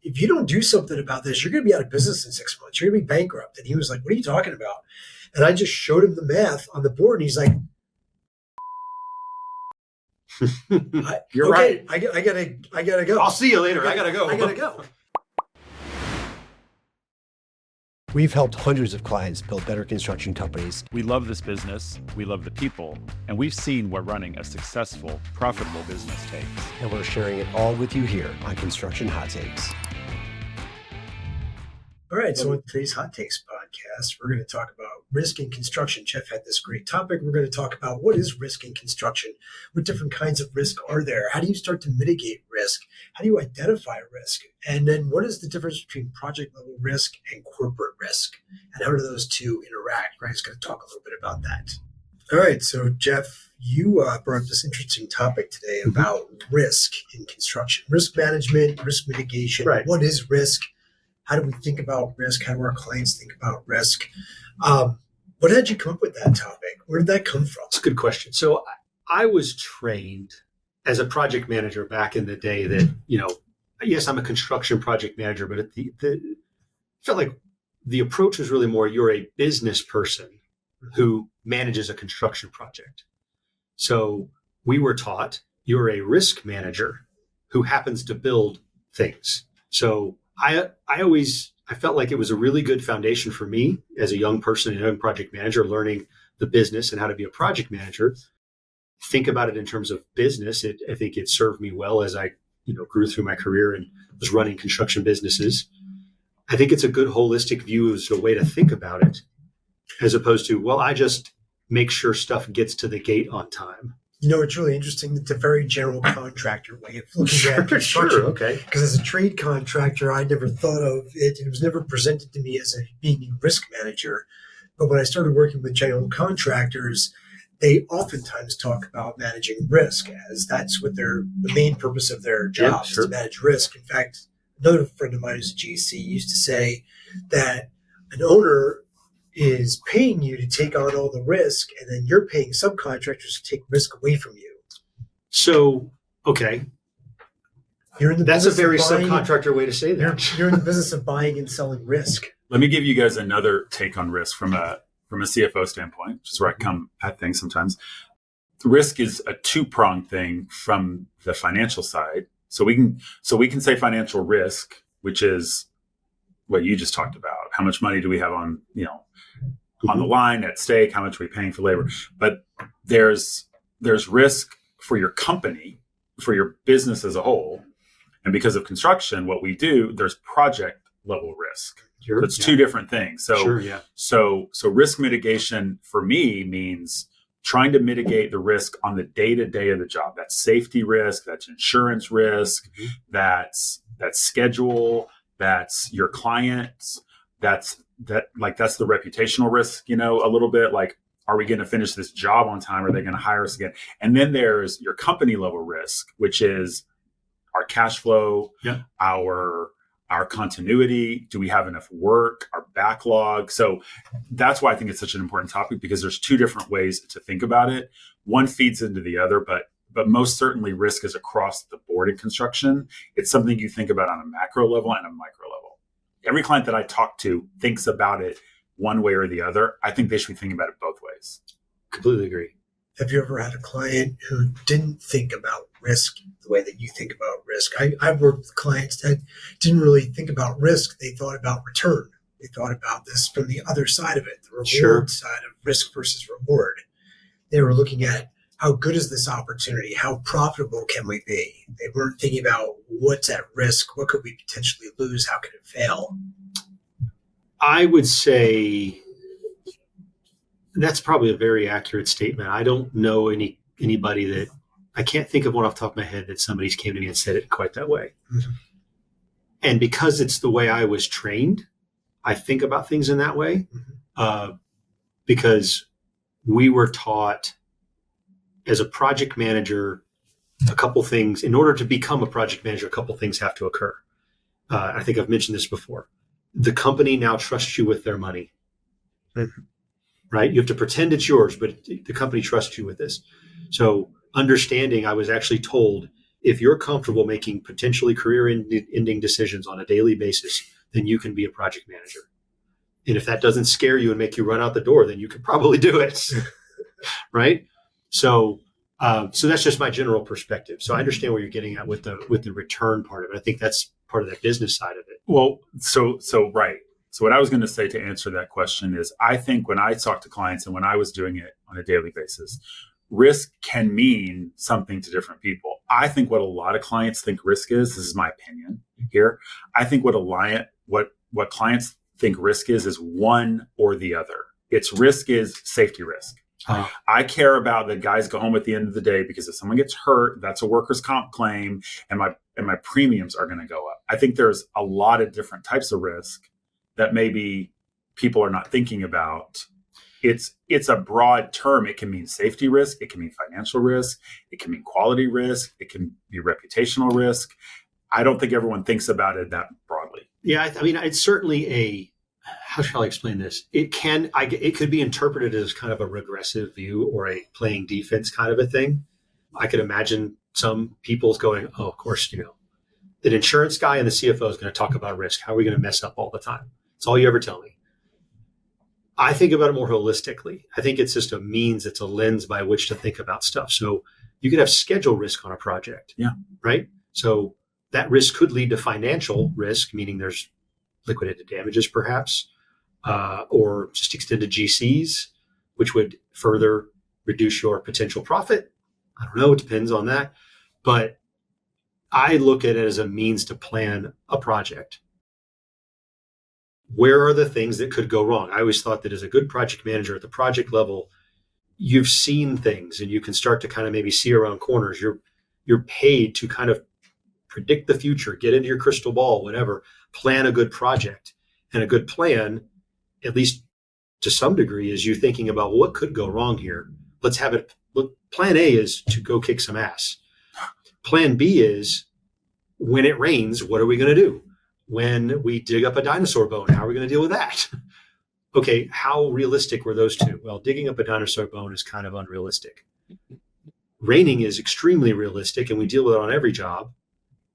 if you don't do something about this, you're going to be out of business in 6 months. You're going to be bankrupt. And he was like, what are you talking about? And I just showed him the math on the board. And he's like, You're okay, right. I gotta go. I'll see you later. I gotta go. I gotta go. We've helped hundreds of clients build better construction companies. We love this business, we love the people, and we've seen what running a successful, profitable business takes. And we're sharing it all with you here on Construction Hot Takes. All right, so on today's Hot Takes podcast, we're going to talk about risk in construction. Jeff had this great topic. We're going to talk about what is risk in construction? What different kinds of risk are there? How do you start to mitigate risk? How do you identify risk? And then what is the difference between project level risk and corporate risk? And how do those two interact? Ryan's going to talk a little bit about that. All right, so Jeff, you brought up this interesting topic today about risk in construction. Risk management, risk mitigation. Right. What is risk? How do we think about risk? How do our clients think about risk? What had you come up with that topic? Where did that come from? That's a good question. So I was trained as a project manager back in the day that, yes, I'm a construction project manager, but felt like the approach was really more, you're a business person who manages a construction project. So we were taught you're a risk manager who happens to build things. So I felt like it was a really good foundation for me as a young person, a young project manager, learning the business and how to be a project manager. Think about it in terms of business. I think it served me well as I, grew through my career and was running construction businesses. I think it's a good holistic view as a way to think about it, as opposed to, well, I just make sure stuff gets to the gate on time. It's really interesting. It's a very general contractor way of looking at construction. Sure, okay. Because as a trade contractor, I never thought of it. It was never presented to me as being a risk manager. But when I started working with general contractors, they oftentimes talk about managing risk, as that's what the main purpose of their job is, to manage risk. In fact, another friend of mine who's a GC used to say that an owner is paying you to take on all the risk, and then you're paying subcontractors to take risk away from you. So, okay. That's a very subcontractor way to say that. You're in the business of buying and selling risk. Let me give you guys another take on risk from a CFO standpoint, which is where I come at things sometimes. Risk is a two-pronged thing from the financial side. So we can say financial risk, which is what you just talked about. How much money do we have on the line, at stake? How much are we paying for labor? But there's risk for your company, for your business as a whole. And because of construction, what we do, there's project level risk. Sure, it's two different things. So, sure, yeah. So risk mitigation for me means trying to mitigate the risk on the day-to-day of the job. That's safety risk, that's insurance risk, that's schedule, that's your clients, that's the reputational risk, a little bit like, are we going to finish this job on time? Are they going to hire us again? And then there's your company level risk, which is our cash flow, our continuity. Do we have enough work, our backlog? So that's why I think it's such an important topic, because there's two different ways to think about it. One feeds into the other, but most certainly risk is across the board in construction. It's something you think about on a macro level and a micro level. Every client that I talk to thinks about it one way or the other. I think they should be thinking about it both ways. Completely agree. Have you ever had a client who didn't think about risk the way that you think about risk? I've worked with clients that didn't really think about risk. They thought about return. They thought about this from the other side of it, the reward side of risk versus reward. They were looking at, how good is this opportunity? How profitable can we be? They weren't thinking about what's at risk. What could we potentially lose? How could it fail? I would say that's probably a very accurate statement. I don't know anybody that, I can't think of one off the top of my head that somebody's came to me and said it quite that way. Mm-hmm. And because it's the way I was trained, I think about things in that way, because we were taught as a project manager, a couple things, in order to become a project manager, a couple things have to occur. I think I've mentioned this before. The company now trusts you with their money, right? You have to pretend it's yours, but the company trusts you with this. So understanding, I was actually told, if you're comfortable making potentially career-ending decisions on a daily basis, then you can be a project manager. And if that doesn't scare you and make you run out the door, then you could probably do it, right? So that's just my general perspective. So I understand where you're getting at with the return part of it. I think that's part of that business side of it. Well, so right. So what I was going to say to answer that question is, I think when I talk to clients and when I was doing it on a daily basis, risk can mean something to different people. I think what a lot of clients think risk is, this is my opinion here. I think what clients think risk is one or the other. It's risk is safety risk. I care about that guys go home at the end of the day because if someone gets hurt, that's a workers' comp claim, and my premiums are going to go up. I think there's a lot of different types of risk that maybe people are not thinking about. It's a broad term. It can mean safety risk. It can mean financial risk. It can mean quality risk. It can be reputational risk. I don't think everyone thinks about it that broadly. Yeah, I mean, it's certainly how shall I explain this? It could be interpreted as kind of a regressive view or a playing defense kind of a thing. I could imagine some people's going, oh, of course, the insurance guy and the CFO is going to talk about risk. How are we going to mess up all the time? It's all you ever tell me. I think about it more holistically. I think it's just a means, it's a lens by which to think about stuff. So you could have schedule risk on a project. Yeah. Right? So that risk could lead to financial risk, meaning there's liquidated damages perhaps, or just extended GCs, which would further reduce your potential profit. I don't know. It depends on that. But I look at it as a means to plan a project. Where are the things that could go wrong? I always thought that as a good project manager at the project level, you've seen things and you can start to kind of maybe see around corners. You're paid to kind of predict the future, get into your crystal ball, whatever, plan a good project. And a good plan, at least to some degree, is you thinking about what could go wrong here. Let's have it. Look, plan A is to go kick some ass. Plan B is when it rains, what are we going to do? When we dig up a dinosaur bone, how are we going to deal with that? Okay, how realistic were those two? Well, digging up a dinosaur bone is kind of unrealistic. Raining is extremely realistic, and we deal with it on every job.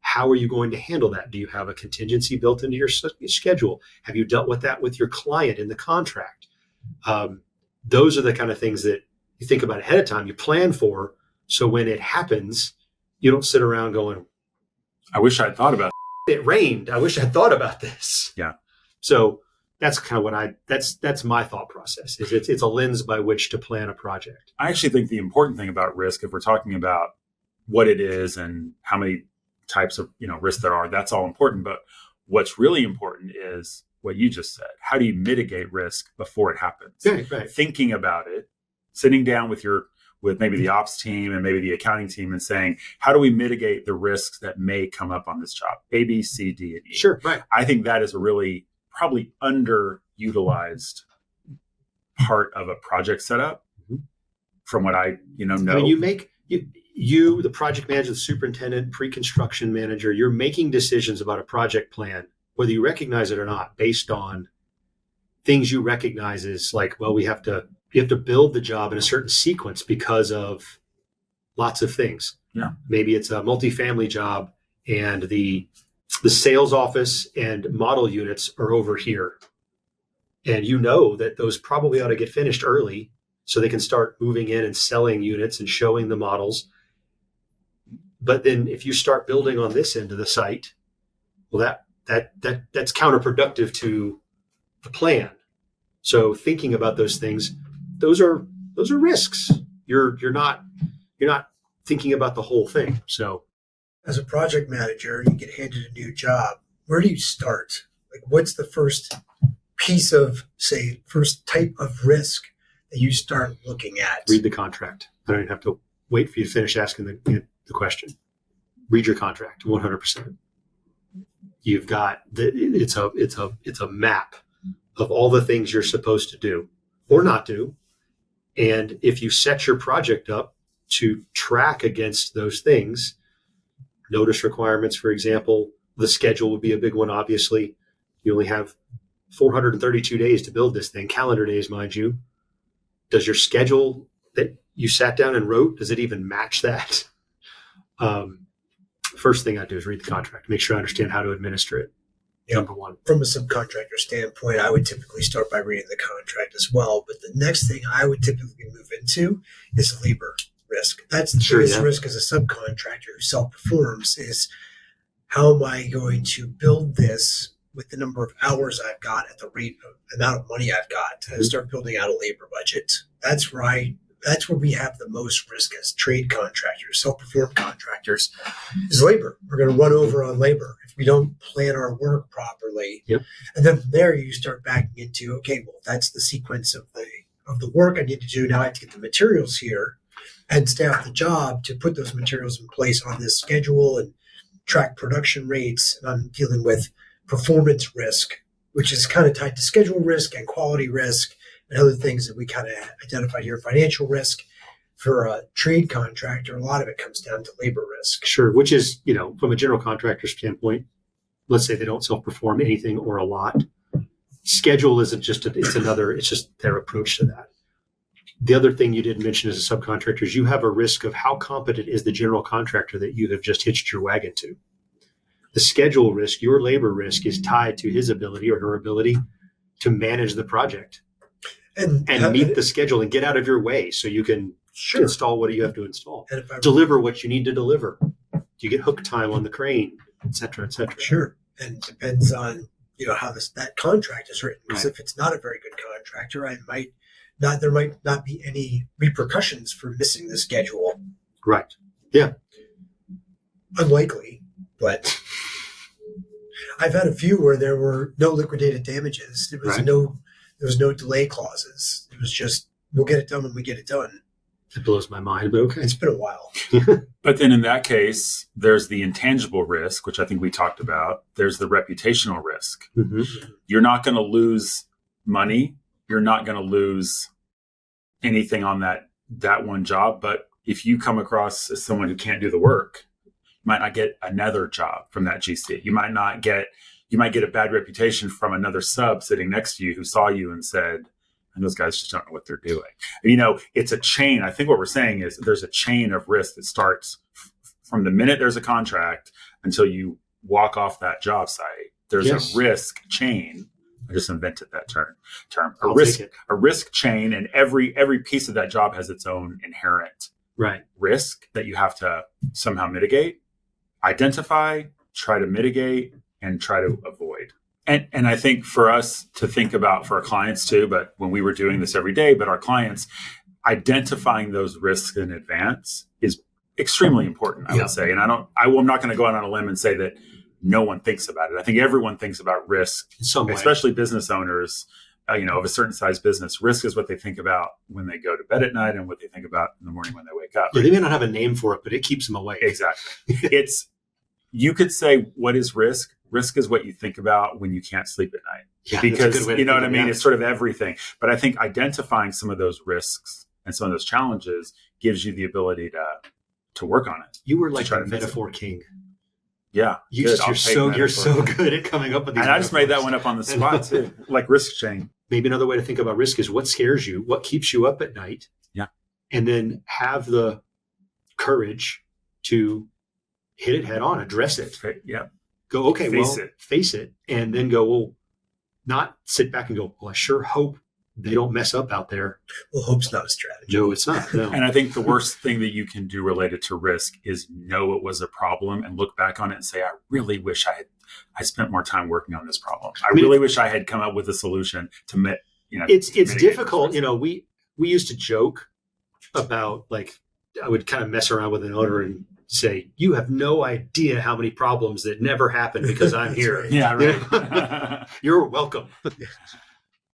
How are you going to handle that? Do you have a contingency built into your schedule? Have you dealt with that with your client in the contract? Those are the kind of things that you think about ahead of time, you plan for, so when it happens, you don't sit around going, I wish I'd thought about it rained. I wish I'd thought about this. Yeah. So that's kind of that's my thought process. It's a lens by which to plan a project. I actually think the important thing about risk, if we're talking about what it is and how many types of risk there are, that's all important. But what's really important is what you just said. How do you mitigate risk before it happens? Right. Thinking about it, sitting down with maybe the ops team and maybe the accounting team and saying, how do we mitigate the risks that may come up on this job? A, B, C, D, and E. Sure, right. I think that is a really probably underutilized part of a project setup from what I know. I mean, you, the project manager, the superintendent, pre-construction manager, you're making decisions about a project plan, whether you recognize it or not, based on things you recognize as like, well, you have to build the job in a certain sequence because of lots of things. Yeah. Maybe it's a multifamily job and the sales office and model units are over here. And that those probably ought to get finished early so they can start moving in and selling units and showing the models. But then if you start building on this end of the site, well, that's counterproductive to the plan. So thinking about those things, those are risks. You're not thinking about the whole thing. So As a project manager, you get handed a new job. Where do you start? Like, what's the first type of risk that you start looking at? Read the contract. I don't even have to wait for you to finish asking the question. Read your contract 100%. You've got it's a map of all the things you're supposed to do or not do. And if you set your project up to track against those things, notice requirements, for example, the schedule would be a big one. Obviously, you only have 432 days to build this thing, calendar days, mind you. Does your schedule that you sat down and wrote, does it even match that? first thing I do is read the contract, make sure I understand how to administer it. Yeah. Number one. From a subcontractor standpoint, I would typically start by reading the contract as well. But the next thing I would typically move into is labor risk. That's the biggest risk as a subcontractor who self-performs is how am I going to build this with the number of hours I've got at the rate of amount of money I've got to start building out a labor budget. That's where we have the most risk as trade contractors, self-perform contractors, is labor. We're going to run over on labor if we don't plan our work properly. Yep. And then from there, you start backing into, okay, well, that's the sequence of the work I need to do. Now I have to get the materials here and staff the job to put those materials in place on this schedule and track production rates. And I'm dealing with performance risk, which is kind of tied to schedule risk and quality risk and other things that we kind of identified here. Financial risk for a trade contractor, a lot of it comes down to labor risk. Sure, which is, from a general contractor standpoint, let's say they don't self-perform anything or a lot. Schedule isn't just, it's just their approach to that. The other thing you didn't mention as a subcontractor is you have a risk of how competent is the general contractor that you have just hitched your wagon to. The schedule risk, your labor risk, is tied to his ability or her ability to manage the project and meet the schedule and get out of your way so you can install what you have to install, deliver what you need to deliver. Do you get hook time on the crane, et cetera, et cetera? Sure. And it depends on, how that contract is written. Because if it's not a very good contractor, there might not be any repercussions for missing the schedule. Right. Yeah. Unlikely, but I've had a few where there were no liquidated damages. There was no delay clauses. It was just, we'll get it done when we get it done. It blows my mind, but okay. It's been a while. But then in that case, there's the intangible risk, which I think we talked about. There's the reputational risk. Mm-hmm. You're not going to lose money. You're not going to lose anything on that one job. But if you come across as someone who can't do the work, you might not get another job from that GC. You might get a bad reputation from another sub sitting next to you who saw you and said, and those guys just don't know what they're doing. It's a chain. I think what we're saying is there's a chain of risk that starts from the minute there's a contract until you walk off that job site. There's a risk chain. I just invented that term. A risk chain, and every piece of that job has its own inherent risk that you have to somehow mitigate, identify, try to mitigate, and try to avoid. And I think for us to think about, for our clients too, but when we were doing this every day, but our clients, identifying those risks in advance is extremely important, I would say. And I'm not going to go out on a limb and say that no one thinks about it. I think everyone thinks about risk, in some way. Especially business owners, of a certain size business. Risk is what they think about when they go to bed at night and what they think about in the morning when they wake up. Yeah, they may not have a name for it, but it keeps them awake. Exactly. You could say, what is risk? Risk is what you think about when you can't sleep at night. Yeah, because you know what I mean? It's sort of everything. But I think identifying some of those risks and some of those challenges gives you the ability to work on it. You were like a metaphor king. Yeah. You're so good at coming up with these. And I just made that one up on the spot too. Like risk chain. Maybe another way to think about risk is what scares you, what keeps you up at night. Yeah. And then have the courage to hit it head on, address it. Yeah. Go, okay, face it. And then go, well, not sit back and go, well, I sure hope they don't mess up out there. Well, hope's not a strategy. No, it's not. No. And I think the worst thing that you can do related to risk is know it was a problem and look back on it and say, I really wish I spent more time working on this problem. I really wish I had come up with a solution to It's difficult. We used to joke about, like, I would kind of mess around with an owner and say, you have no idea how many problems that never happened because I'm here. Right. Yeah, right. You're welcome.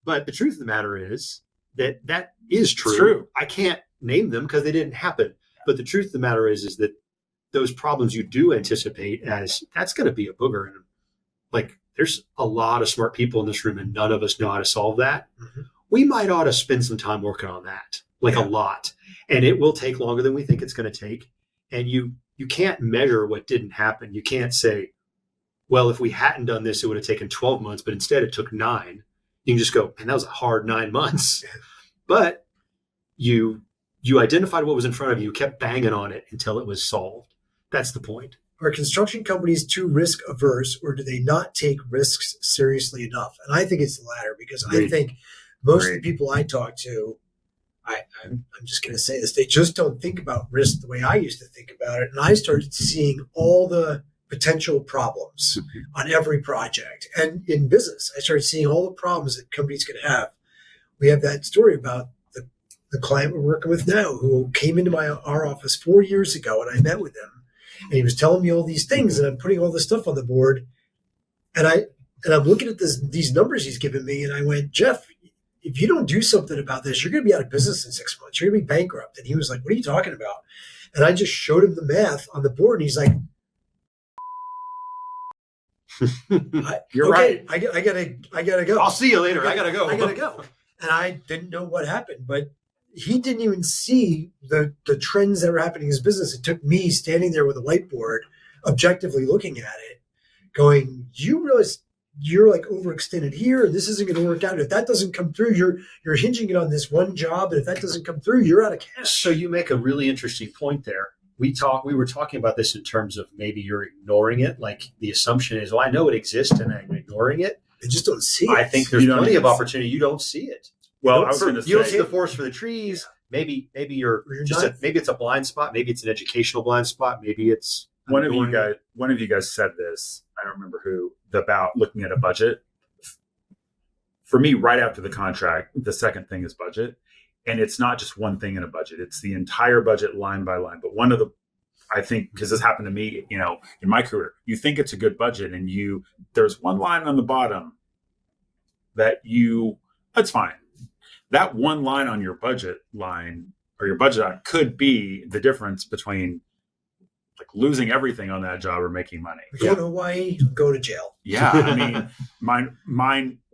But the truth of the matter is that is true. It's true. I can't name them because they didn't happen. But the truth of the matter is that those problems you do anticipate as that's going to be a booger. And like, there's a lot of smart people in this room and none of us know how to solve that. Mm-hmm. We might ought to spend some time working on that, a lot. And it will take longer than we think it's going to take. And you can't measure what didn't happen. You can't say, well, if we hadn't done this, it would have taken 12 months, but instead it took 9. You can just go, and that was a hard 9 months. But you identified what was in front of you, kept banging on it until it was solved. That's the point. Are construction companies too risk averse, or do they not take risks seriously enough? And I think it's the latter, because I Agreed. think most of the Agreed. people I talk to, I'm just going to say this, they just don't think about risk the way I used to think about it. And I started seeing all the potential problems on every project. And in business, I started seeing all the problems that companies could have. We have that story about the client we're working with now, who came into our office 4 years ago, and I met with him, and he was telling me all these things, and I'm putting all this stuff on the board, and I'm looking at these numbers he's given me, and I went, Jeff, if you don't do something about this, you're going to be out of business in 6 months. You're going to be bankrupt. And he was like, what are you talking about? And I just showed him the math on the board, and he's like, You're okay, right. I gotta go. I'll see you later. I gotta go. I gotta go. And I didn't know what happened, but he didn't even see the trends that were happening in his business. It took me standing there with a whiteboard, objectively looking at it, going, do you realize you're like overextended here, and this isn't going to work out? If that doesn't come through, you're hinging it on this one job, and if that doesn't come through, you're out of cash. So you make a really interesting point there. We were talking about this in terms of maybe you're ignoring it. Like the assumption is, well, I know it exists and I'm ignoring it. They just don't see it. I think there's You don't plenty of even- opportunity. You don't see it. Well, I was going to You don't see say, the forest for the trees. Maybe you're You're just not- maybe it's a blind spot. Maybe it's an educational blind spot. Maybe it's one of you guys said this. I don't remember who, about looking at a budget. For me, right after the contract, the second thing is budget. And it's not just one thing in a budget. It's the entire budget line by line. But I think, because this happened to me, in my career, you think it's a good budget, and there's one line on the bottom that's fine. That one line on your budget line could be the difference between like losing everything on that job or making money. We're going to Hawaii, go to jail. Yeah. I mean,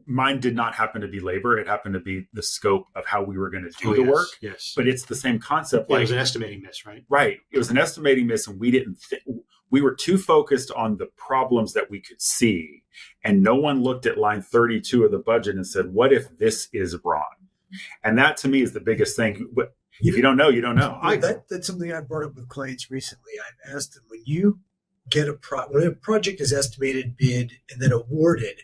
mine did not happen to be labor. It happened to be the scope of how we were going to do the work. Yes. But it's the same concept. It was an estimating miss, right? Right. It was an estimating miss, and we were too focused on the problems that we could see. And no one looked at line 32 of the budget and said, what if this is wrong? And that to me is the biggest thing. But if you don't know, you don't know. That's something I brought up with clients recently. I've asked them, when you get when a project is estimated, bid, and then awarded,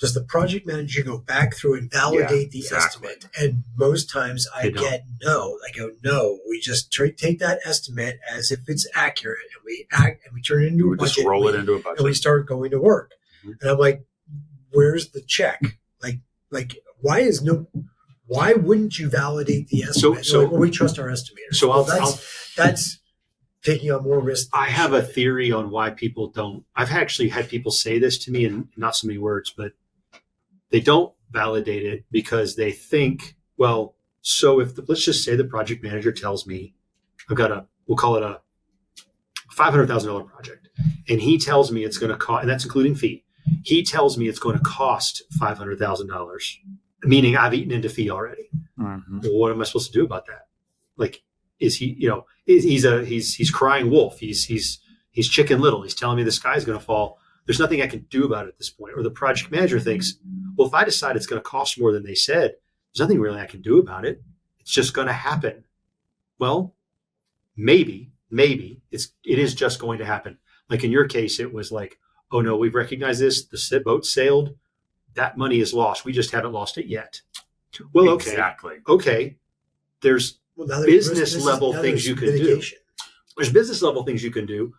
does the project manager go back through and validate the exactly. estimate? And most times I get no. I go, no, we just take that estimate as if it's accurate, and we turn it into a budget. Just roll it into a budget. And we start going to work. Mm-hmm. And I'm like, where's the check? Like why wouldn't you validate the estimate? So we trust our estimators. So that's taking on more risk. I have a theory on why people don't. I've actually had people say this to me in not so many words, but they don't validate it because they think, well, so let's just say the project manager tells me we'll call it a $500,000 project, and he tells me it's going to cost, and that's including fee. He tells me it's going to cost $500,000, meaning I've eaten into fee already. Mm-hmm. Well, what am I supposed to do about that? Like, is he, he's crying wolf. He's Chicken Little. He's telling me the sky's going to fall. There's nothing I can do about it at this point. Or the project manager thinks, well, if I decide it's going to cost more than they said, there's nothing really I can do about it. It's just going to happen. Well, maybe it is just going to happen. Like in your case, it was like, oh no, we've recognized this. The boat sailed. That money is lost. We just haven't lost it yet. Well, okay. Exactly. Okay. There's business level things you can do. There's business level things you can do,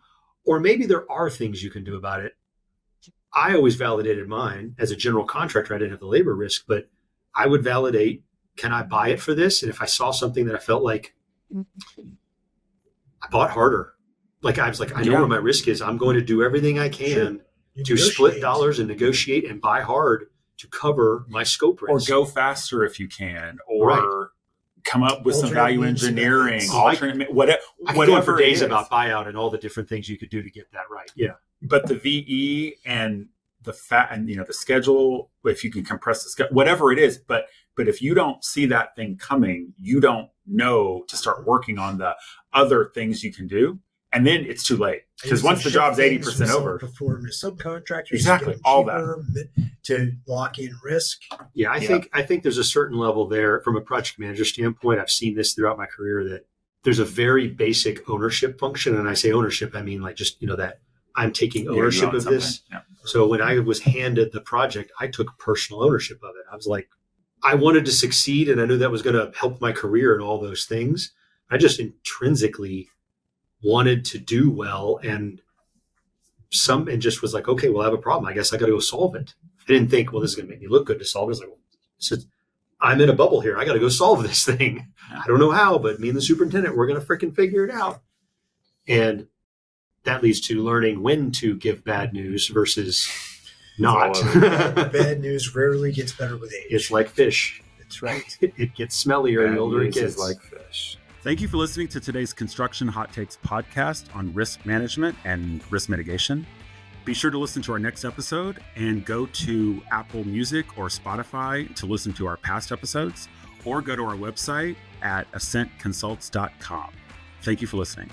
or maybe there are things you can do about it. I always validated mine as a general contractor. I didn't have the labor risk, but I would validate, can I buy it for this? And if I saw something that I felt like I bought harder, like I was like, I know where my risk is. I'm going to do everything I can to split dollars and negotiate and buy hard to cover my scope risk. Or go faster if you can, or come up with some value engineering, whatever. I could go on for days about buyout and all the different things you could do to get that right. Yeah. But the VE and the the schedule, if you can compress the schedule, whatever it is, but if you don't see that thing coming, you don't know to start working on the other things you can do. And then it's too late, because once the job's 80% over, perform to subcontractors, exactly, all that to lock in risk. Yeah, I think there's a certain level there from a project manager standpoint. I've seen this throughout my career that there's a very basic ownership function, and I say ownership, I mean like just that I'm taking You ownership own of this. something. Yeah. So when I was handed the project, I took personal ownership of it. I was like, I wanted to succeed, and I knew that was going to help my career and all those things. I just intrinsically wanted to do well, and just was like, okay, well, I have a problem. I guess I got to go solve it. I didn't think, well, this is going to make me look good to solve it. I was like, well, I'm in a bubble here. I got to go solve this thing. I don't know how, but me and the superintendent, we're going to freaking figure it out. And that leads to learning when to give bad news versus not. Bad news rarely gets better with age. It's like fish. That's right. It gets smellier Bad the older it news gets. is like fish. Thank you for listening to today's Construction Hot Takes podcast on risk management and risk mitigation. Be sure to listen to our next episode and go to Apple Music or Spotify to listen to our past episodes, or go to our website at ascentconsults.com. Thank you for listening.